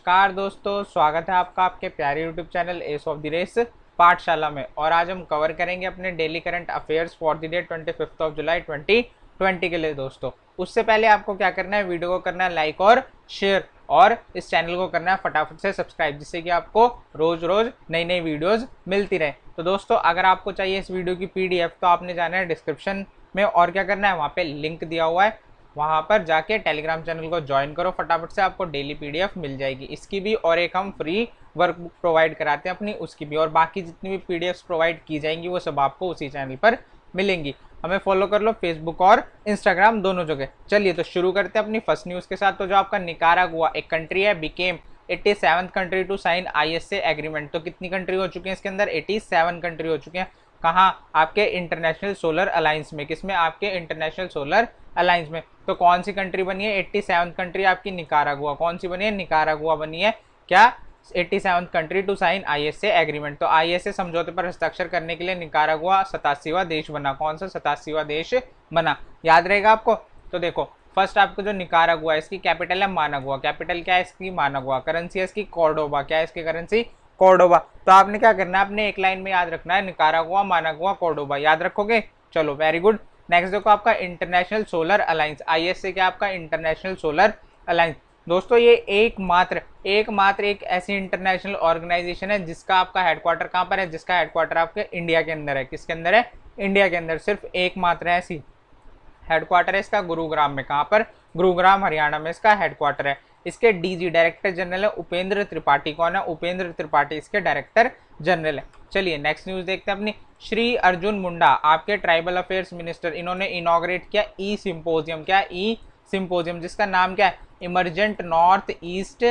नमस्कार दोस्तों, स्वागत है आपका आपके प्यारे YouTube channel ace of the race Pathshala में। और आज हम कवर करेंगे अपने daily current affairs for the day 25 जुलाई 2020 के लिए। दोस्तों उससे पहले आपको क्या करना है, वीडियो को करना है लाइक और शेयर, और इस चैनल को करना है फटाफट से सब्सक्राइब, जिससे कि आपको रोज रोज नई नई वीडियोस मिलती रहे। तो दोस्तों अगर आपको चाहिए इस वीडियो की PDF तो आपने जाना है डिस्क्रिप्शन में, और क्या करना है, वहाँ पे लिंक दिया हुआ है, वहाँ पर जाके टेलीग्राम चैनल को ज्वाइन करो, फटाफट से आपको डेली PDF मिल जाएगी इसकी भी। और एक हम फ्री वर्कबुक प्रोवाइड कराते हैं अपनी, उसकी भी। और बाकी जितनी भी PDFs प्रोवाइड की जाएंगी वो सब आपको उसी चैनल पर मिलेंगी। हमें फॉलो कर लो फेसबुक और इंस्टाग्राम दोनों जगह। चलिए तो शुरू करते हैं अपनी फर्स्ट न्यूज़ के साथ। तो जो आपका निकारागुआ एक कंट्री है, became 87th country to sign ISA agreement. तो कितनी कंट्री हो चुकी है इसके अंदर? 87 कंट्री हो चुके हैं। कहाँ? आपके इंटरनेशनल सोलर अलायंस में। किसमें? आपके इंटरनेशनल सोलर अलायंस में। तो कौन सी कंट्री बनी है? 87th कंट्री आपकी निकारागुआ। कौन सी बनी है? निकारागुआ बनी है। क्या? 87th country to sign ISA agreement. तो ISA समझौते पर हस्ताक्षर करने के लिए निकारागुआ 87वां देश बना। कौन सा 87वां देश बना? याद रहेगा आपको। तो देखो फर्स्ट आपको जो निकारागुआ है, इसकी कैपिटल है मानागुआ। कैपिटल क्या है इसकी? मानागुआ। करेंसी है इसकी कॉर्डोबा। क्या है इसकी करेंसी? कॉर्डोबा। तो आपने क्या करना है, अपने एक लाइन में याद रखना है, निकारागुआ, मानागुआ, कॉर्डोबा। याद रखोगे? चलो वेरी गुड। नेक्स्ट देखो आपका इंटरनेशनल सोलर अलायंस। ISA क्या? आपका इंटरनेशनल सोलर अलायंस। दोस्तों ये एकमात्र एक ऐसी इंटरनेशनल ऑर्गेनाइजेशन है जिसका आपका हेडक्वार्टर कहाँ पर है? जिसका हेडक्वार्टर आपके इंडिया के अंदर है। किसके अंदर है? इंडिया के अंदर। सिर्फ एकमात्र है ऐसी। हेडक्वार्टर है इसका गुरुग्राम में। कहाँ पर? गुरुग्राम हरियाणा में इसका हेडक्वार्टर है। इसके DG डायरेक्टर जनरल है उपेंद्र त्रिपाठी। कौन है? उपेंद्र त्रिपाठी इसके डायरेक्टर जनरल है। चलिए नेक्स्ट न्यूज देखते हैं अपनी। श्री अर्जुन मुंडा आपके ट्राइबल अफेयर्स मिनिस्टर, इन्होंने इनॉग्रेट किया ई सिंपोजियम। क्या? ई सिंपोजियम, जिसका नाम क्या है? Emergent north east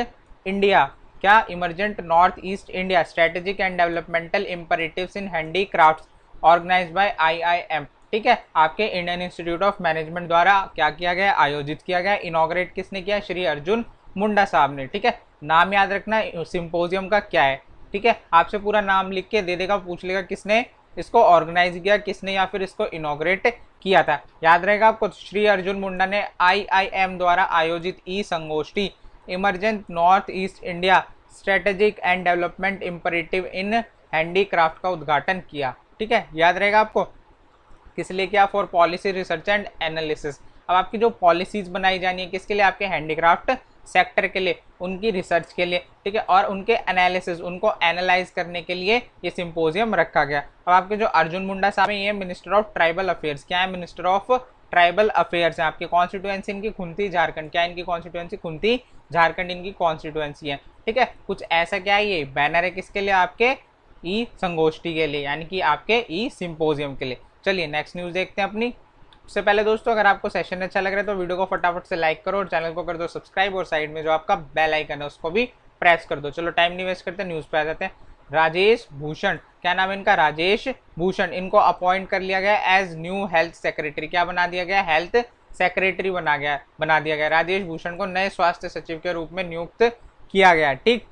India. क्या? Emergent north east India strategic and developmental imperatives in handicrafts, organised by IIM। ठीक है, आपके इंडियन इंस्टीट्यूट ऑफ मैनेजमेंट द्वारा क्या किया गया? आयोजित किया गया। इनॉग्रेट किसने किया? श्री अर्जुन मुंडा साहब ने। ठीक है, नाम याद रखना सिंपोजियम का क्या है। ठीक है, आपसे पूरा नाम लिख के दे देगा, पूछ लेगा किसने इसको ऑर्गेनाइज किया, किसने या फिर इसको इनॉग्रेट किया था। याद रहेगा आपको। श्री अर्जुन मुंडा ने IIM द्वारा आयोजित ई संगोष्ठी emergent north east India strategic and development imperative in handicraft का उद्घाटन किया। ठीक है, याद रहेगा आपको। किस लिए किया? For policy research and analysis. अब आपकी जो पॉलिसीज बनाई जानी है किसके लिए? आपके हैंडीक्राफ्ट सेक्टर के लिए, उनकी रिसर्च के लिए। ठीक है, और उनके एनालिसिस, उनको एनालाइज करने के लिए ये सिंपोजियम रखा गया। अब आपके जो अर्जुन मुंडा साहब हैं, ये मिनिस्टर ऑफ ट्राइबल अफेयर्स। क्या है? मिनिस्टर ऑफ ट्राइबल अफेयर्स है। आपकी कॉन्स्टिट्यूएंसी इनकी खुंती झारखंड। क्या इनकी कॉन्स्टिट्यूएंसी? खुंती झारखंड इनकी कॉन्स्टिट्यूएंसी है। ठीक है, कुछ ऐसा क्या है, ये बैनर है किसके लिए? आपके ई संगोष्ठी के लिए, यानी कि आपके ई सिंपोजियम के लिए। चलिए नेक्स्ट न्यूज़ देखते हैं अपनी। उससे पहले दोस्तों अगर आपको सेशन अच्छा लग रहा है तो वीडियो को फटाफट से लाइक करो और चैनल को कर दो सब्सक्राइब, और साइड में जो आपका बेल आइकन है उसको भी प्रेस कर दो। चलो टाइम नहीं वेस्ट करते, न्यूज़ पे आ जाते हैं। राजेश भूषण, क्या नाम है इनका? राजेश भूषण। इनको अपॉइंट कर लिया गया एज न्यू हेल्थ सेक्रेटरी। क्या बना दिया गया? हेल्थ सेक्रेटरी बना दिया गया। राजेश भूषण को नए स्वास्थ्य सचिव के रूप में नियुक्त किया गया। ठीक,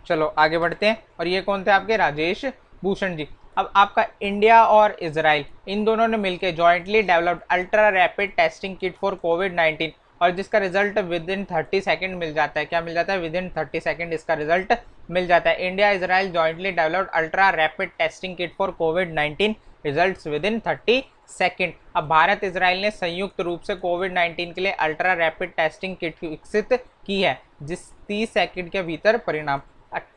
चलो आगे बढ़ते हैं। और ये कौन थे आपके? राजेश भूषण जी। अब आपका इंडिया और इजराइल इन दोनों ने मिलकर jointly developed ultra rapid testing kit for कोविड-19, और जिसका रिजल्ट विद इन 30 सेकंड मिल जाता है। क्या मिल जाता है? विद इन 30 सेकंड इसका रिजल्ट मिल जाता है। India Israel jointly developed ultra rapid testing kit for कोविड-19 रिजल्ट्स विद इन 30 सेकंड। अब भारत इजराइल ने संयुक्त रूप से कोविड-19 के लिए अल्ट्रा रैपिड टेस्टिंग किट विकसित की है, जिस 30 सेकंड के भीतर परिणाम।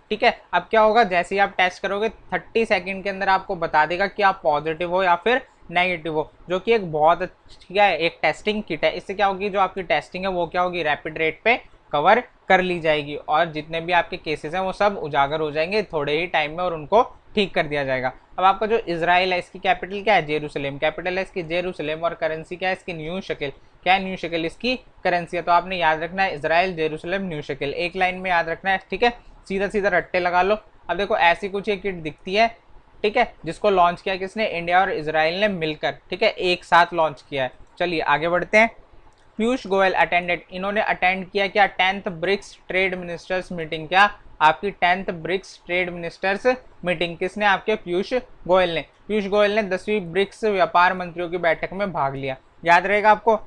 ठीक है, अब क्या होगा, जैसे ही आप टेस्ट करोगे 30 सेकंड के अंदर आपको बता देगा कि आप पॉजिटिव हो या फिर नेगेटिव हो, जो कि एक बहुत अच्छी है एक टेस्टिंग किट है। इससे क्या होगी, जो आपकी टेस्टिंग है वो क्या होगी, रैपिड रेट पे कवर कर ली जाएगी, और जितने भी आपके केसेस हैं वो सब उजागर हो जाएंगे थोड़े ही टाइम में, और उनको ठीक कर दिया जाएगा। अब आपका जो इजराइल है, इसकी कैपिटल क्या है? जेरूसलेम। कैपिटल है इसकी जेरूसलेम, और करेंसी क्या है इसकी? न्यू शकेल। क्या है? न्यू शकेल इसकी करेंसी है। तो आपने याद रखना है इजराइल, जेरूसलेम, न्यू शकेल, एक लाइन में याद रखना है। ठीक है, सीधा सीधा रट्टे लगा लो। अब देखो ऐसी कुछ एक किट दिखती है, ठीक है, जिसको लॉन्च किया किसने? इंडिया और इजराइल ने मिलकर। ठीक है, एक साथ लॉन्च किया है। चलिए आगे बढ़ते हैं। पीयूष गोयल अटेंडेड, इन्होंने अटेंड किया क्या? 10th BRICS trade ministers meeting. क्या? आपकी 10th BRICS trade ministers meeting किसने? आपके पीयूष गोयल ने। पीयूष गोयल ने 10वीं ब्रिक्स व्यापार मंत्रियों की बैठक में भाग लिया। याद रहेगा आपको।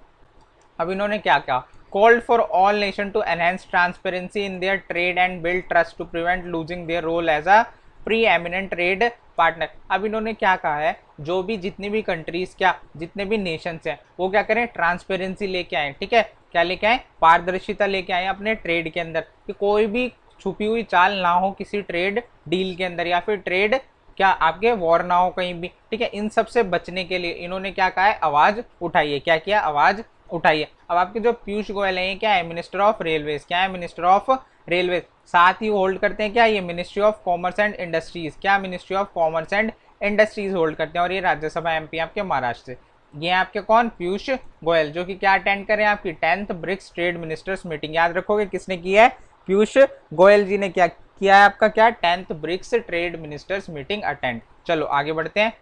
अब इन्होंने क्या क्या? called for all nations to enhance transparency in their trade and build trust to prevent losing their role as a preeminent trade partner। अब इन्होंने क्या कहा है, जो भी जितनी भी कंट्रीज, क्या जितने भी नेशंस हैं वो क्या करें, ट्रांसपेरेंसी लेके आए, ठीक है, क्या लेके आए, पारदर्शिता लेके आए अपने ट्रेड के अंदर, कि कोई भी छुपी हुई चाल ना हो किसी ट्रेड डील के अंदर, या फिर ट्रेड क्या आपके वॉर ना हो कहीं भी, ठीक है। इन सब से बचने के लिए इन्होंने क्या कहा है, आवाज उठाइए, क्या किया, आवाज उठाइए। अब आपके जो पीयूष गोयल है क्या है, मिनिस्टर ऑफ रेलवेज, क्या है, मिनिस्टर ऑफ रेलवेज। साथ ही होल्ड करते हैं क्या, ये ministry of commerce and industries, क्या ministry of commerce and industries hold करते हैं, और ये राज्यसभा एमपी आपके महाराष्ट्र से। ये आपके कौन, पीयूष गोयल, जो कि क्या अटेंड करें, आपकी 10th BRICS trade ministers meeting. याद रखोगे किसने की है, पीयूष गोयल जी ने क्या किया है आपका, क्या 10th BRICS trade ministers meeting attend. चलो आगे बढ़ते हैं।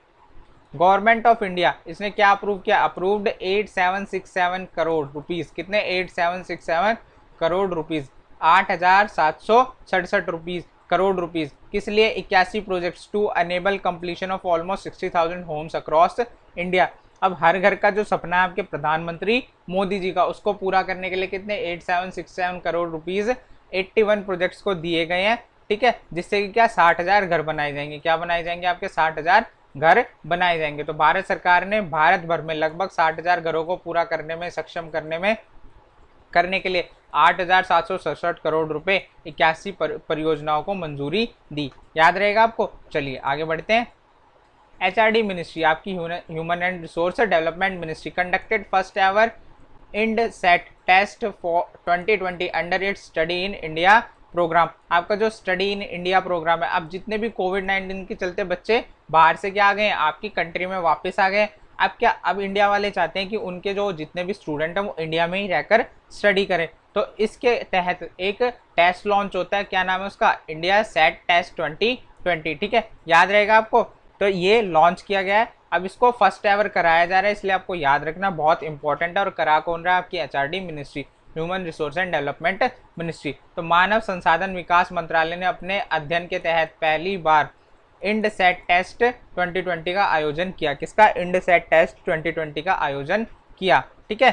गवर्नमेंट ऑफ इंडिया, इसने क्या अप्रूव किया, अप्रूव्ड 8767 करोड़ रुपीस, कितने, 8767 crore rupees, 8767 rupees crore rupees, किस लिए, 81 projects to enable completion of almost 60,000 homes across India. अब हर घर का जो सपना है आपके प्रधानमंत्री मोदी जी का, उसको पूरा करने के लिए कितने, 8767 करोड़ रुपीस 81 प्रोजेक्ट्स को दिए गए हैं, ठीक है, जिससे कि क्या 60,000 घर बनाए जाएंगे, क्या बनाए जाएंगे, आपके 60,000 घर बनाए जाएंगे। तो भारत सरकार ने भारत भर में लगभग 60,000 घरों को पूरा करने में, सक्षम करने के लिए 8,767 करोड़ रुपए 81 परियोजनाओं को मंजूरी दी। याद रहेगा आपको। चलिए आगे बढ़ते हैं। एचआरडी मिनिस्ट्री, आपकी human and resource development ministry, conducted first ever Ind SAT test for 2020 under its study in India programme. आपका जो स्टडी इन इंडिया प्रोग्राम है, अब जितने भी कोविड-19 के चलते बच्चे बाहर से क्या आ गए, आपकी कंट्री में वापस आ गए। अब इंडिया वाले चाहते हैं कि उनके जो जितने भी स्टूडेंट हैं वो इंडिया में ही रहकर स्टडी करें। तो इसके तहत एक टेस्ट लॉन्च होता है, क्या नाम है उसका, इंडिया सेट टेस्ट 2020, ठीक है, याद रहेगा आपको। तो ये लॉन्च किया गया है, अब इसको फर्स्ट एवर कराया जा रहा है, इसलिए आपको याद रखना बहुत इंपॉर्टेंट है। और करा कौन रहा है, आपकी HRD ministry, human resource and development ministry. तो मानव संसाधन विकास मंत्रालय ने अपने अध्ययन के तहत पहली बार इंड सेट टेस्ट 2020 का आयोजन किया। किसका, इंड सेट टेस्ट 2020 का आयोजन किया, ठीक है।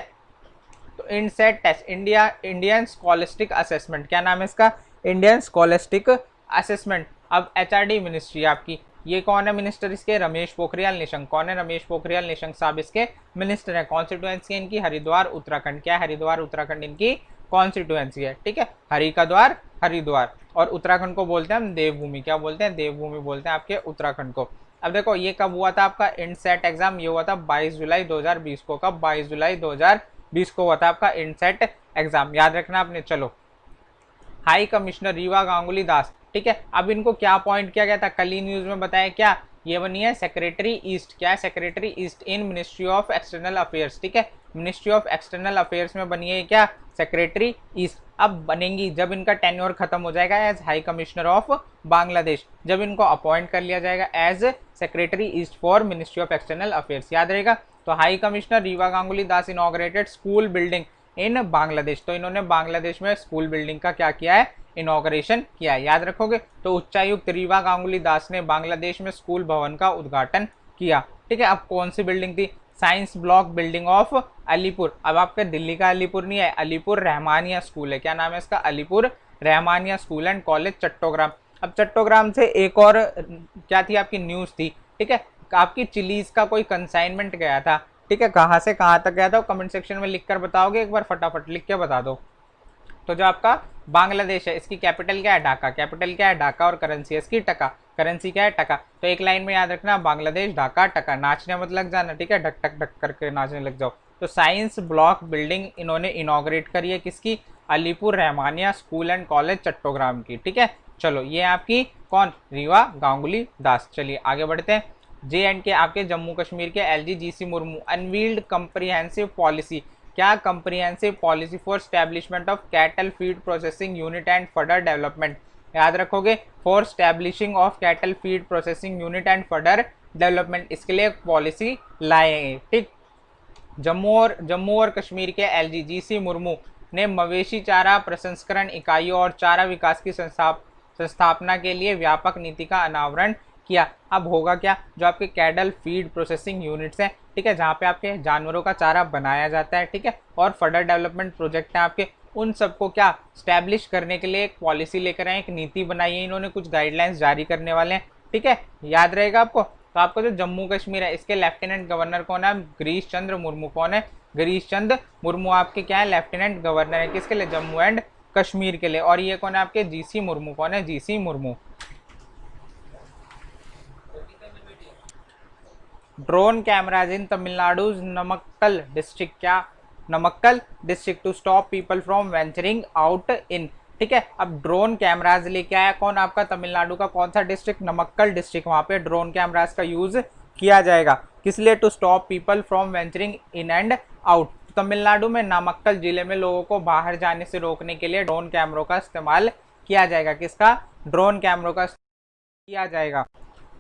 तो Ind SAT test, Indian scholastic assessment, क्या नाम है इसका, इंडियन स्कॉलस्टिक असेसमेंट। अब एचआरडी मिनिस्ट्री आपकी, ये कौन है मिनिस्टर इसके, रमेश पोखरियाल निशंक। कौन है, रमेश पोखरियाल निशंक साहब इसके मिनिस्टर है। कॉन्स्टिट्यूएंसी इनकी हरिद्वार उत्तराखंड, क्या हरिद्वार उत्तराखंड इनकी कॉन्स्टिट्यूएंसी है, ठीक है, हरि का द्वार हरिद्वार, और उत्तराखंड को बोलते हैं हम देवभूमि, क्या बोलते हैं, देवभूमि बोलते हैं आपके उत्तराखंड को। अब देखो ये कब हुआ था आपका इंड सेट एग्जाम, ये हुआ था 22 जुलाई 2020 को। कब, 22 जुलाई 2020 को हुआ था आपका इंड सेट एग्जाम, याद रखना आपने। चलो, हाई कमिश्नर रीवा गांगुली दास, ठीक है। अब इनको क्या अपॉइंट किया गया था, कल ही न्यूज में बताया, क्या ये बनी है सेक्रेटरी ईस्ट, क्या है, secretary east in ministry of external affairs, ठीक है, मिनिस्ट्री ऑफ एक्सटर्नल अफेयर्स में बनी है क्या, सेक्रेटरी ईस्ट। अब बनेंगी जब इनका टेन्योर खत्म हो जाएगा as high commissioner of Bangladesh, जब इनको अपॉइंट कर लिया जाएगा as secretary east for ministry of external affairs, याद रहेगा। तो high commissioner Riva Ganguly Das inaugurated school building in Bangladesh, तो इन्होंने बांग्लादेश में स्कूल बिल्डिंग का क्या किया है, इनॉग्रेशन किया है, याद रखोगे। तो उच्चायुक्त रीवा गांगुली दास ने बांग्लादेश में स्कूल भवन का उद्घाटन किया, ठीक है। अब कौन सी बिल्डिंग थी, science block building of Alipur. अब आपका दिल्ली का अलीपुर नहीं है, अलीपुर रहमानिया स्कूल है, क्या नाम है इसका, Alipur Rahmania school and college Chattogram. अब चट्टोग्राम से एक और क्या थी आपकी न्यूज थी, ठीक है, आपकी चिलीज का कोई कंसाइनमेंट गया था, ठीक है, कहाँ से कहाँ तक गया था, कमेंट सेक्शन में लिखकर बताओगे, एक बार फटाफट लिख के बता दो। तो जो आपका बांग्लादेश है, इसकी कैपिटल क्या है, ढाका, कैपिटल क्या है, ढाका, और करेंसी है इसकी टका, करेंसी क्या है, टका। तो एक लाइन में याद रखना, बांग्लादेश, ढाका, टका, नाचने मत लग जाना, ठीक है, ढक टक ढक करके नाचने लग जाओ। तो साइंस ब्लॉक बिल्डिंग इन्होंने इनॉग्रेट करी है, किसकी, Alipur Rahmania school and college Chattogram की, ठीक है। चलो ये आपकी कौन, रीवा गांगुली दास। चलिए आगे बढ़ते हैं। JNK आपके जम्मू कश्मीर के LGGC Murmu unveiled comprehensive policy, क्या, comprehensive policy for establishment of cattle feed processing unit and fodder development, याद रखोगे, for establishing of cattle feed processing unit and fodder development, इसके लिए एक पॉलिसी लाए, ठीक। जम्मू और कश्मीर के LGGC मुर्मू ने मवेशी चारा प्रसंस्करण इकाइयों और चारा विकास की संस्थापना के लिए व्यापक नीति का अनावरण किया। अब होगा क्या, जो आपके कैडल फीड प्रोसेसिंग यूनिट्स हैं, ठीक है, जहाँ पे आपके जानवरों का चारा बनाया जाता है, ठीक है, और फर्दर डेवलपमेंट प्रोजेक्ट हैं आपके, उन सबको क्या स्टैब्लिश करने के लिए एक पॉलिसी लेकर आए, एक नीति बनाई है इन्होंने, कुछ गाइडलाइंस जारी करने वाले हैं, ठीक है, याद रहेगा आपको। तो आपको जो जम्मू कश्मीर है इसके लेफ्टिनेंट गवर्नर कौन है, गिरीश चंद्र मुर्मू। कौन है, गिरीश चंद्र मुर्मू आपके क्या है, लेफ्टिनेंट गवर्नर है, किसके लिए, जम्मू एंड कश्मीर के लिए। और ये कौन है आपके, जीसी मुर्मू। कौन है, GC Murmu. Drone cameras in Tamil Nadu Namakkal district, क्या, Namakkal district, to stop people from venturing out in, ठीक है। अब ड्रोन कैमराज लेके आया कौन, आपका तमिलनाडु का कौन सा डिस्ट्रिक्ट, नमक्कल डिस्ट्रिक्ट, वहां पे ड्रोन कैमराज का यूज किया जाएगा, किस लिए, to stop people from venturing in and out. Tamil Nadu में नामक्कल जिले में लोगों को बाहर जाने से रोकने के लिए ड्रोन कैमरों का इस्तेमाल किया जाएगा। किसका, ड्रोन कैमरों का किया जाएगा,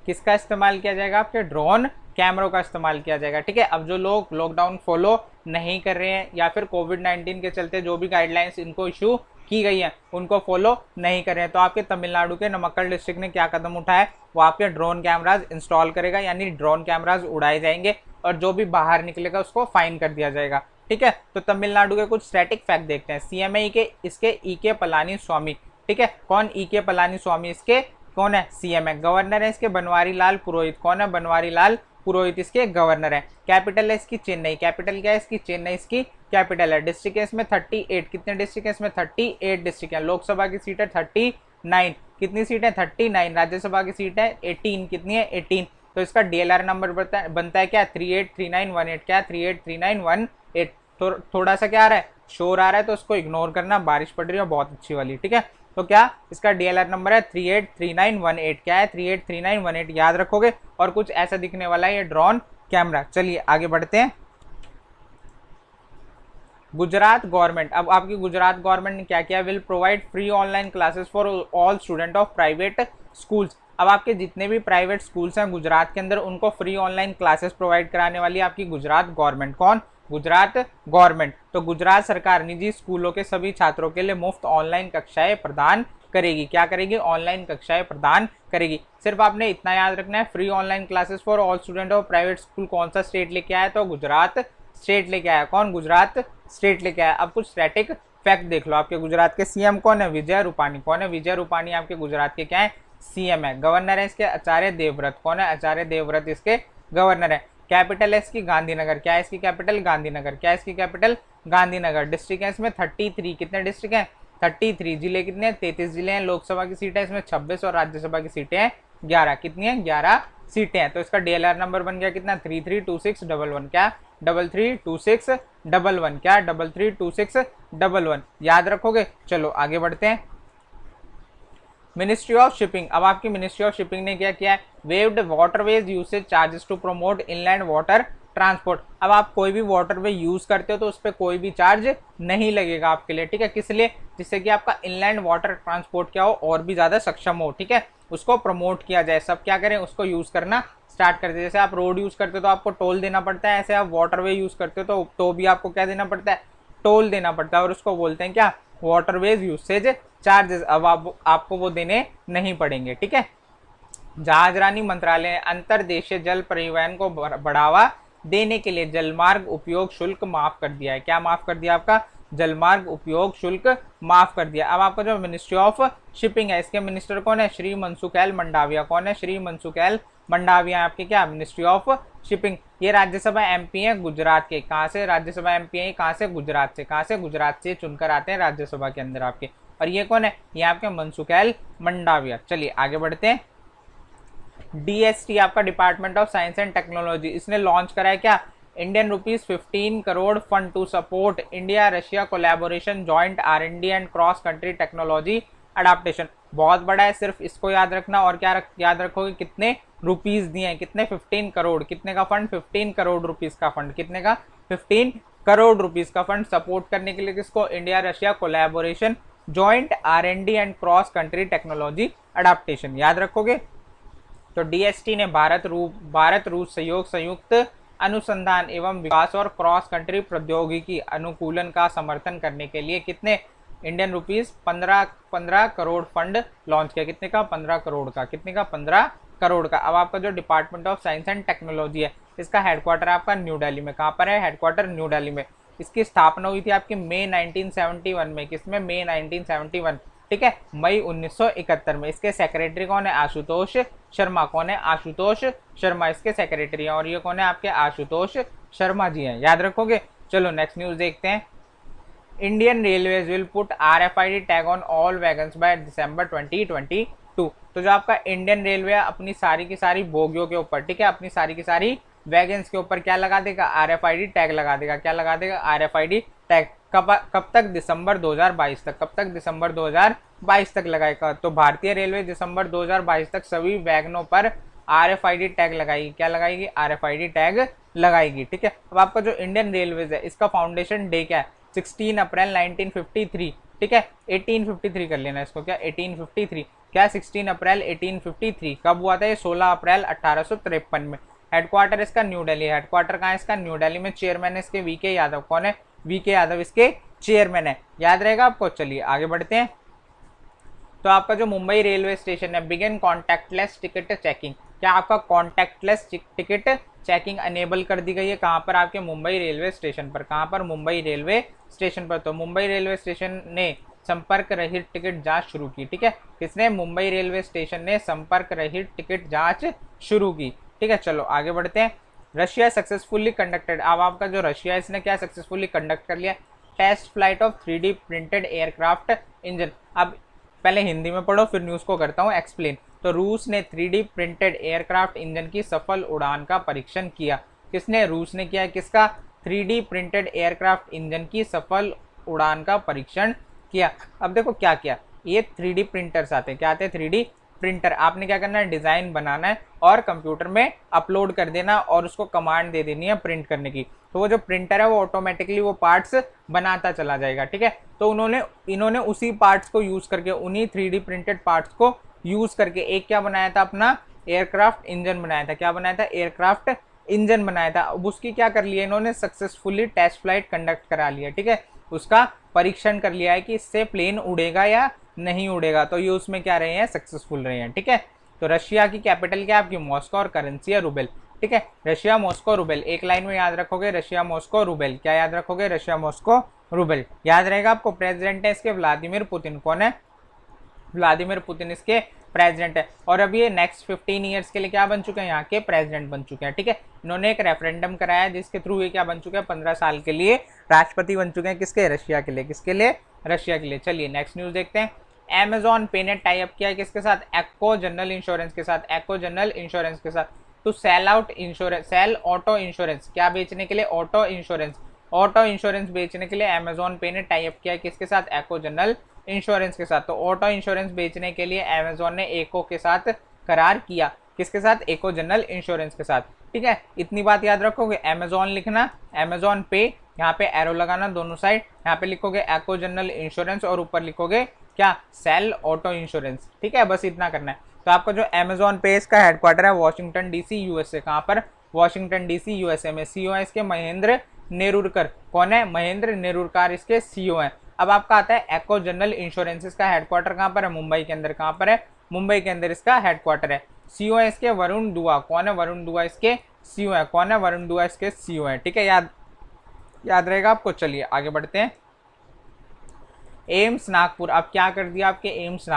किसका इस्तेमाल किया जाएगा, आपके ड्रोन कैमरों का इस्तेमाल किया जाएगा, ठीक है। अब जो लोग लॉकडाउन फॉलो नहीं कर रहे हैं या फिर कोविड-19 के चलते जो भी गाइडलाइंस इनको इशू की गई है उनको फॉलो नहीं कर रहे हैं, तो आपके तमिलनाडु के नमक्कल डिस्ट्रिक्ट ने क्या कदम उठाया, वो आपके ड्रोन कैमराज इंस्टॉल करेगा, यानी ड्रोन कैमराज उड़ाए जाएंगे और जो भी बाहर निकलेगा उसको फाइन कर दिया जाएगा, ठीक है। तो तमिलनाडु के कुछ स्टैटिक फैक्ट देखते हैं। सीएमए के इसके ईके पलानी स्वामी, ठीक है, कौन, ईके पलानी स्वामी इसके कौन है, सीएमए। गवर्नर है इसके बनवारी लाल पुरोहित। कौन है, बनवारी लाल पुरोहित इसके गवर्नर है। कैपिटल है इसकी चेन्नई। कैपिटल क्या है इसकी, चेन्नई इसकी कैपिटल है। डिस्ट्रिक्ट है इसमें 38, कितने डिस्ट्रिक्ट है इसमें, 38 डिस्ट्रिक्ट है। लोकसभा की सीट है 39, कितनी सीट है, 39। राज्यसभा की सीट है 18, कितनी है, 18। तो इसका डीएलआर नंबर बनता है क्या, 383918, क्या, 383918। तो थोड़ा सा क्या आ रहा है, शोर आ रहा है, तो उसको इग्नोर करना, बारिश पड़ रही है बहुत अच्छी वाली, ठीक है। तो क्या इसका डीएलआर नंबर है 383918, क्या है, 383918, याद रखोगे। और कुछ ऐसा दिखने वाला है ये ड्रोन कैमरा। चलिए आगे बढ़ते हैं। गुजरात गवर्नमेंट, अब आपकी गुजरात गवर्नमेंट ने क्या किया, will provide free online classes for all student of private schools. अब आपके जितने भी प्राइवेट स्कूल्स हैं गुजरात के अंदर उनको फ्री ऑनलाइन क्लासेस प्रोवाइड कराने वाली आपकी गुजरात गवर्नमेंट। कौन, गुजरात गवर्नमेंट। तो गुजरात सरकार निजी स्कूलों के सभी छात्रों के लिए मुफ्त ऑनलाइन कक्षाएं प्रदान करेगी। क्या करेगी, ऑनलाइन कक्षाएं प्रदान करेगी। सिर्फ आपने इतना याद रखना है, free online classes for all student of private school कौन सा स्टेट लेके आया, तो गुजरात स्टेट लेके आया। कौन, गुजरात स्टेट लेके आया। अब कुछ स्टैटिक फैक्ट देख लो। आपके गुजरात के सीएम कौन है, विजय रूपानी। कौन है, विजय रूपानी आपके गुजरात के क्या है, सीएम है। गवर्नर है इसके आचार्य देवव्रत। कौन है, आचार्य देवव्रत इसके गवर्नर है। कैपिटल है इसकी गांधीनगर। क्या है इसकी कैपिटल, गांधीनगर। क्या है इसकी कैपिटल, गांधीनगर। डिस्ट्रिक्ट है इसमें 33, कितने डिस्ट्रिक्ट हैं, 33। जिले कितने हैं, 33 जिले हैं। लोकसभा की सीटें इसमें 26 और राज्यसभा की सीटें हैं 11। कितनी है, 11 सीटें हैं। तो इसका डीएलआर नंबर बन गया कितना, 332611। क्या, 332611। क्या, 332611, याद रखोगे। चलो आगे बढ़ते हैं। मिनिस्ट्री ऑफ शिपिंग, अब आपकी मिनिस्ट्री ऑफ शिपिंग ने क्या किया है, waived waterways usage charges to promote inland water transport. अब आप कोई भी वाटरवे यूज करते हो तो उस पर कोई भी चार्ज नहीं लगेगा आपके लिए, ठीक है। किस लिए, जिससे कि आपका इनलैंड वाटर ट्रांसपोर्ट क्या हो, और भी ज्यादा सक्षम हो, ठीक है, उसको प्रमोट किया जाए। सब क्या करें, उसको यूज करना स्टार्ट कर दे। जैसे आप रोड यूज करते हो तो आपको टोल देना पड़ता है, ऐसे आप वाटरवे यूज करते हो तो भी आपको क्या देना पड़ता है, टोल देना पड़ता है। और उसको बोलते हैं क्या, वाटरवेज यूसेज चार्जेस। अब आपको वो देने नहीं पड़ेंगे, ठीक है। जहाजरानी मंत्रालय ने अंतरदेशीय जल परिवहन को बढ़ावा देने के लिए जलमार्ग उपयोग शुल्क माफ कर दिया है। क्या माफ कर दिया, आपका जलमार्ग उपयोग शुल्क माफ कर दिया। अब आपका जो मिनिस्ट्री ऑफ शिपिंग है इसके मिनिस्टर कौन है, श्री मनसुखेल मंडाविया। कौन है, श्री मनसुखेल मंडाविया आपके क्या, मिनिस्ट्री ऑफ शिपिंग। ये राज्यसभा एमपी है गुजरात के। कहाँ से राज्यसभा एमपी है, कहाँ से, गुजरात से। कहाँ से, गुजरात से चुनकर आते हैं राज्यसभा के अंदर आपके। और ये कौन है, ये आपके मनसुखेल मंडाविया। चलिए आगे बढ़ते हैं। डीएसटी आपका department of science and technology, इसने लॉन्च करा है क्या, Indian rupees 15 crore fund to support India Russia collaboration joint R&D and cross country technology adaptation. बहुत बड़ा है, सिर्फ इसको याद रखना। और क्या याद रखोगे, कितने रुपीज दिए हैं, कितने, 15 करोड़। कितने का फंड, 15 करोड़ रुपीज का फंड। कितने का, 15 करोड़ रुपीज का फंड सपोर्ट करने के लिए किसको, India Russia collaboration joint R&D and cross country technology adaptation, याद रखोगे। तो डीएसटी ने भारत रूस सहयोग संयुक्त अनुसंधान एवं विकास और क्रॉस कंट्री प्रौद्योगिकी अनुकूलन का समर्थन करने के लिए कितने, Indian rupees 15 crore fund launch किया। कितने का, 15 करोड़ का। कितने का, 15 करोड़ का। अब आपका जो department of science and technology है, इसका हेडक्वार्टर आपका न्यू दिल्ली में। कहाँ पर है हेडक्वार्टर? न्यू दिल्ली में। इसकी स्थापना हुई थी आपकी मई 1971 में। किसमें? मई 1971, ठीक है, मई 1971 में। इसके सेक्रेटरी कौन है? आशुतोष शर्मा। कौन है? आशुतोष शर्मा इसके सेक्रेटरी हैं। और ये कौन है? आपके आशुतोष शर्मा जी हैं, याद रखोगे। चलो नेक्स्ट न्यूज देखते हैं। Indian railways will put RFID tag on all wagons by December 2022। तो जो आपका इंडियन रेलवे अपनी सारी की सारी बोगियों के ऊपर, ठीक है, अपनी सारी की सारी वैगन्स के ऊपर क्या लगा देगा? RFID टैग लगा देगा। क्या लगा देगा? RFID tag. कब तक? दिसंबर 2022 तक। कब तक? दिसंबर 2022 तक लगाएगा। तो भारतीय रेलवे दिसंबर 2022 तक सभी वैगनों पर RFID टैग लगाएगी। क्या लगाएगी? RFID टैग लगाएगी, ठीक है। अब आपका जो इंडियन रेलवेज है, इसका फाउंडेशन डे क्या है? 16 अप्रैल 1953, ठीक है, 1853 कर लेना इसको। क्या? 1853। क्या? 16 अप्रैल 1853। कब हुआ था ये? 16 अप्रैल 1853 में। हेडक्वार्टर इसका न्यू दिल्ली। हेडक्वार्टर कहाँ है इसका? न्यू दिल्ली में। चेयरमैन इसके VK यादव। कौन है? VK यादव इसके चेयरमैन है, याद रहेगा आपको। चलिए आगे बढ़ते हैं। तो आपका जो मुंबई रेलवे स्टेशन है, बिगिन कॉन्टैक्टलेस टिकट चेकिंग। क्या आपका कॉन्टैक्टलेस टिकट चेकिंग अनेबल कर दी गई है? कहाँ पर? आपके मुंबई रेलवे स्टेशन पर। कहाँ पर? मुंबई रेलवे स्टेशन पर। तो मुंबई रेलवे स्टेशन ने संपर्क रहित टिकट जांच शुरू की, ठीक है। किसने? मुंबई रेलवे स्टेशन ने संपर्क रहित टिकट जांच शुरू की, ठीक है। चलो आगे बढ़ते हैं। Russia successfully conducted. अब आपका जो रशिया, इसने क्या सक्सेसफुली कंडक्ट कर लिया? Test flight of 3D printed aircraft engine. अब पहले हिंदी में पढ़ो, फिर न्यूज़ को करता हूँ एक्सप्लेन। तो रूस ने 3D प्रिंटेड एयरक्राफ्ट इंजन की सफल उड़ान का परीक्षण किया। किसने? रूस ने किया। किसका? 3D प्रिंटेड एयरक्राफ्ट इंजन की सफल उड़ान का परीक्षण किया। अब देखो क्या किया, ये 3D प्रिंटर्स आते हैं। क्या आते हैं? 3D printer. आपने क्या करना है? डिज़ाइन बनाना है और कंप्यूटर में अपलोड कर देना और उसको कमांड दे देनी है प्रिंट करने की। तो वो जो प्रिंटर है वो ऑटोमेटिकली वो पार्ट्स बनाता चला जाएगा, ठीक है। तो इन्होंने उसी पार्ट्स को यूज़ करके, उन्हीं 3D प्रिंटेड पार्ट्स को यूज़ करके एक क्या बनाया था? अपना एयरक्राफ्ट इंजन बनाया था। क्या बनाया था? एयरक्राफ्ट इंजन बनाया था। अब उसकी क्या कर लिया इन्होंने? सक्सेसफुली टेस्ट फ्लाइट कंडक्ट करा लिया, ठीक है। उसका परीक्षण कर लिया है कि इससे प्लेन उड़ेगा या नहीं उड़ेगा। तो ये उसमें क्या रहे हैं? सक्सेसफुल रहे हैं, ठीक है। तो रशिया की कैपिटल क्या है आपकी? मॉस्को। और करेंसी है रूबल, ठीक है। Russia, Moscow, rouble. एक लाइन में याद रखोगे, रशिया, मॉस्को, रूबल। क्या याद रखोगे? Russia, Moscow, rouble. याद रहेगा आपको। प्रेसिडेंट है इसके व्लादिमीर पुतिन। कौन है? व्लादिमीर पुतिन इसके प्रेसिडेंट है। और अब ये नेक्स्ट 15 ईयर्स के लिए क्या बन चुके हैं? यहाँ के प्रेसिडेंट बन चुके हैं, ठीक है। इन्होंने एक रेफरेंडम कराया जिसके थ्रू ये क्या बन चुके हैं? 15 साल के लिए राष्ट्रपति बन चुके हैं। किसके? रशिया के लिए। किसके लिए? रशिया के लिए। चलिए नेक्स्ट न्यूज देखते हैं। Amazon पे ने टाई अप किया है किसके साथ? एक्को जनरल इंश्योरेंस के साथ। एक्को जनरल इंश्योरेंस के साथ। तो सेल ऑटो इंश्योरेंस। क्या बेचने के लिए? Auto insurance. ऑटो इंश्योरेंस बेचने के लिए Amazon पे ने टाई अप किया है किसके साथ? एक्को जनरल इंश्योरेंस के साथ। तो ऑटो इंश्योरेंस बेचने के लिए Amazon ने एक्को के साथ करार किया। किसके साथ? एक्को जनरल इंश्योरेंस के साथ, ठीक है। इतनी बात याद रखोगे। Amazon लिखना, Amazon पे, यहाँ पे एरो लगाना दोनों साइड। यहाँ पे लिखोगे एक्को जनरल इंश्योरेंस और ऊपर लिखोगे क्या? सेल ऑटो इंश्योरेंस, ठीक है। बस इतना करना है। तो आपका जो Amazon पे इसका हेडक्वार्टर है वॉशिंगटन DC USA। कहाँ पर? वॉशिंगटन DC USA में। CEO है इसके महेंद्र नेरुरकर। कौन है? महेंद्र नेरुरकर इसके CEO हैं। अब आपका आता है एक्को जनरल इंश्योरेंस। इसका हेडक्वार्टर कहाँ पर है? मुंबई के अंदर। कहाँ पर है? मुंबई के अंदर इसका हेडक्वार्टर है। CEO है इसके वरुण दुआ। कौन है? वरुण दुआ इसके CEO है। कौन है? वरुण दुआ इसके CEO है, ठीक है। याद रहेगा आपको। चलिए आगे बढ़ते हैं। एम्स नागपुर। अब क्या कर दिया आपके एम्स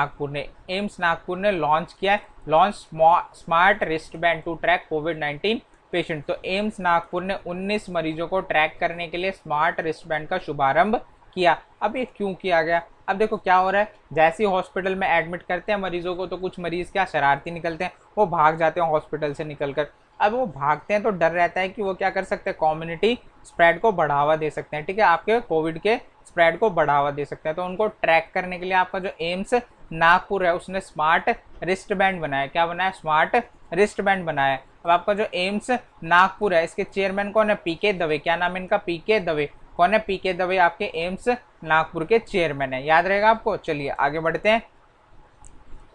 नागपुर ने लॉन्च किया है, launch smart wrist band to track कोविड-19 पेशेंट। तो एम्स नागपुर ने 19 मरीजों को ट्रैक करने के लिए स्मार्ट रिस्ट बैंड का शुभारंभ किया। अब ये क्यों किया गया? अब देखो क्या हो रहा है, जैसे ही हॉस्पिटल में एडमिट करते हैं मरीजों को तो कुछ मरीज क्या शरारती निकलते हैं, वो भाग जाते हैं हॉस्पिटल से निकलकर। अब वो भागते हैं तो डर रहता है कि वो क्या कर सकते हैं, कम्युनिटी स्प्रेड को बढ़ावा दे सकते हैं, ठीक है, आपके कोविड के स्प्रेड को बढ़ावा दे सकते हैं। तो उनको ट्रैक करने के लिए आपका जो एम्स नागपुर है उसने स्मार्ट रिस्ट बैंड बनाया। क्या बनाया? स्मार्ट रिस्ट बैंड बनाया। अब आपका जो एम्स नागपुर है इसके चेयरमैन कौन है? पीके दवे। क्या नाम है इनका? पीके दवे। कौन है? पीके दवे आपके एम्स नागपुर के चेयरमैन है, याद रहेगा आपको। चलिए आगे बढ़ते हैं।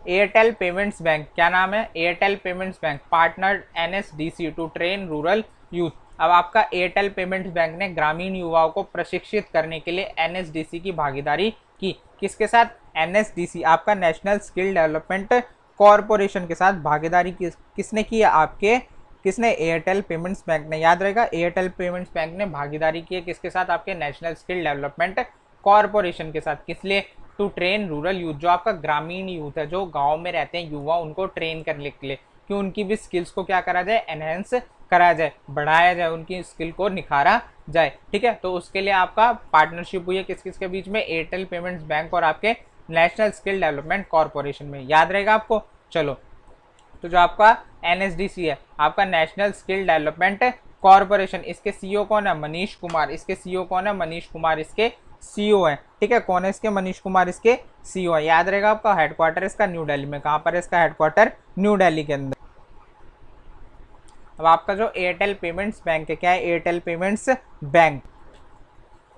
Airtel payments bank. क्या नाम है? Airtel payments bank partner NSDC to train rural youth. अब आपका एयरटेल पेमेंट्स बैंक ने ग्रामीण युवाओं को प्रशिक्षित करने के लिए NSDC की भागीदारी की। किसके साथ? NSDC आपका नेशनल स्किल डेवलपमेंट कॉरपोरेशन के साथ भागीदारी किसने की है? आपके किसने? एयरटेल पेमेंट्स बैंक ने। याद रहेगा, एयरटेल पेमेंट्स बैंक ने भागीदारी की है किसके साथ? आपके नेशनल स्किल डेवलपमेंट कॉरपोरेशन के साथ। किस लिए? टू ट्रेन रूरल यूथ, जो आपका ग्रामीण यूथ है, जो गांव में रहते हैं युवा, उनको ट्रेन करने के लिए कि उनकी भी स्किल्स को क्या करा जाए? एनहेंस कराया जाए, बढ़ाया जाए, उनकी स्किल को निखारा जाए। ठीक है, तो उसके लिए आपका पार्टनरशिप हुई है किस किस के बीच में? एयरटेल पेमेंट्स बैंक और आपके नेशनल स्किल डेवलपमेंट कॉरपोरेशन में। याद रहेगा आपको। चलो, तो जो आपका NSDC है, आपका नेशनल स्किल डेवलपमेंट कॉरपोरेशन, इसके CEO कौन है? मनीष कुमार। इसके CEO कौन है? मनीष कुमार इसके CEO है। ठीक है, कौन है इसके? मनीष कुमार इसके CEO है। याद रहेगा आपका। हेडक्वार्टर इसका न्यू दिल्ली में। कहाँ पर है इसका हेडक्वार्टर? न्यू दिल्ली के अंदर। अब आपका जो एयरटेल पेमेंट्स बैंक है, क्या है? एयरटेल पेमेंट्स बैंक,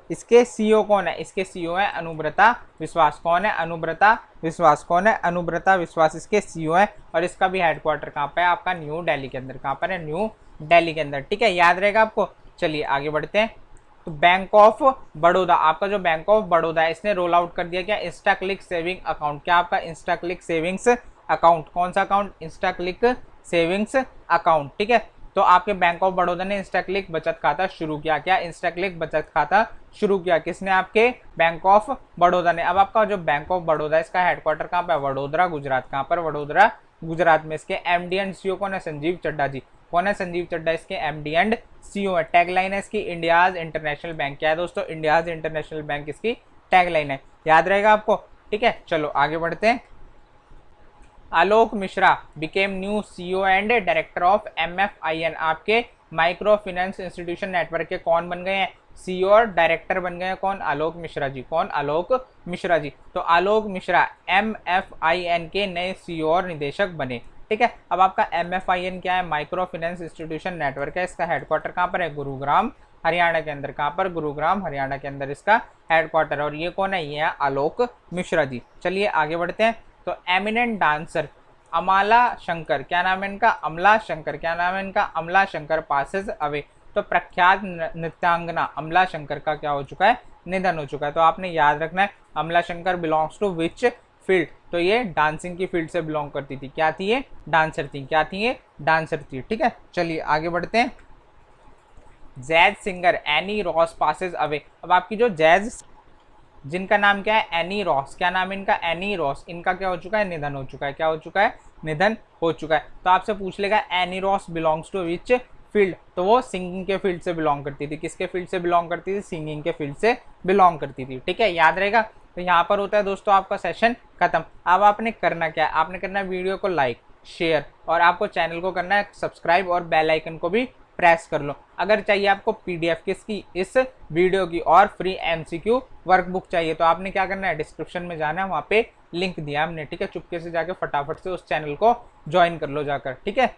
इसके CEO कौन है? इसके CEO है अनुब्रता विश्वास। कौन है? अनुब्रता विश्वास। कौन है? अनुब्रता विश्वास इसके CEO है। और इसका भी हेडक्वार्टर कहाँ पे है? आपका न्यू दिल्ली के अंदर। कहाँ पर है? न्यू दिल्ली के अंदर। ठीक है, याद रहेगा आपको। चलिए आगे बढ़ते हैं। तो बैंक ऑफ बड़ौदा, आपका जो बैंक ऑफ बड़ौदा है, इसने रोल आउट कर दिया क्या? Insta click saving account. क्या आपका? Insta click savings account. कौन सा account? Insta click savings account. ठीक है, तो आपके बैंक ऑफ बड़ौदा ने इंस्टा क्लिक बचत खाता शुरू किया। क्या? इंस्टा क्लिक बचत खाता शुरू किया। किसने? आपके बैंक ऑफ बड़ौदा ने। अब आपका जो बैंक ऑफ बड़ौदा है, इसका हेडक्वार्टर कहाँ पे है? वडोदरा गुजरात। कहाँ पर? वडोदरा गुजरात में। इसके MD एंड CEO कौन है? संजीव चड्ढा जी। कौन है? संजीव चड्ढा इसके MD एंड CEO है। टैगलाइन है इसकी इंडियाज इंटरनेशनल बैंक। क्या है दोस्तों? इंडियाज इंटरनेशनल बैंक इसकी टैगलाइन है। याद रहेगा आपको। ठीक है, चलो आगे बढ़ते हैं। Alok Mishra became new CEO and director of MFIN। आपके माइक्रो फाइनेंस इंस्टीट्यूशन नेटवर्क के कौन बन गए हैं? CEO और डायरेक्टर बन गए हैं। कौन? आलोक मिश्रा जी। कौन? आलोक मिश्रा जी। तो आलोक मिश्रा MFIN के नए CEO और निदेशक बने। ठीक है, अब आपका MFIN क्या है? माइक्रो फाइनेंस इंस्टीट्यूशन नेटवर्क है। इसका हेडक्वार्टर कहाँ पर है? गुरुग्राम हरियाणा के अंदर। कहाँ पर? गुरुग्राम हरियाणा के अंदर इसका हेडक्वार्टर। और ये कौन है? ये है आलोक मिश्रा जी। चलिए आगे बढ़ते हैं। तो एमिनेंट डांसर अमला शंकर, क्या नाम है इनका? अमला शंकर। क्या नाम है इनका? अमला शंकर पासेस अवे। तो प्रख्यात नृत्यांगना अमला शंकर का क्या हो चुका है? निधन हो चुका है। तो आपने याद रखना है, Amala Shankar belongs to which field? तो ये डांसिंग की फील्ड से बिलोंग करती थी। क्या थी ये? डांसर थी। क्या थी ये? डांसर थी। ठीक है, चलिए आगे बढ़ते हैं। Jazz singer any Ross passes away. अब आपकी जो जैज, जिनका नाम क्या है? Any Ross. क्या नाम है इनका? Any Ross. इनका क्या हो चुका है? निधन हो चुका है। क्या हो चुका है? निधन हो चुका है। तो आपसे पूछ लेगा Annie Ross belongs to which field? तो वो सिंगिंग के फील्ड से बिलोंग करती थी। किसके फील्ड से बिलोंग करती थी? सिंगिंग के फील्ड से बिलोंग करती थी। ठीक है, याद रहेगा। तो यहाँ पर होता है दोस्तों आपका सेशन खत्म। अब आपने करना क्या है? आपने करना है वीडियो को लाइक, शेयर, और आपको चैनल को करना है सब्सक्राइब, और बेल आइकन को भी प्रेस कर लो। अगर चाहिए आपको PDF किसकी? इस वीडियो की, और फ्री MCQ वर्कबुक चाहिए, तो आपने क्या करना है? डिस्क्रिप्शन में जाना है, वहाँ पे लिंक दिया हमने। ठीक है, चुपके से जाके फटाफट से उस चैनल को ज्वाइन कर लो जाकर। ठीक है,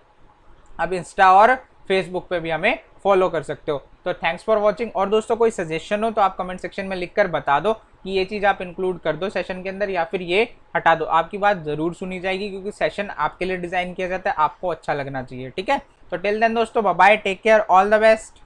अब इंस्टा और फेसबुक पे भी हमें फॉलो कर सकते हो। तो थैंक्स फॉर वॉचिंग। और दोस्तों कोई सजेशन हो तो आप कमेंट सेक्शन में लिखकर बता दो कि ये चीज़ आप इंक्लूड कर दो सेशन के अंदर, या फिर ये हटा दो। आपकी बात ज़रूर सुनी जाएगी, क्योंकि सेशन आपके लिए डिज़ाइन किया जाता है, आपको अच्छा लगना चाहिए। ठीक है, तो टिल देन दोस्तों, bye bye, take care, all the best.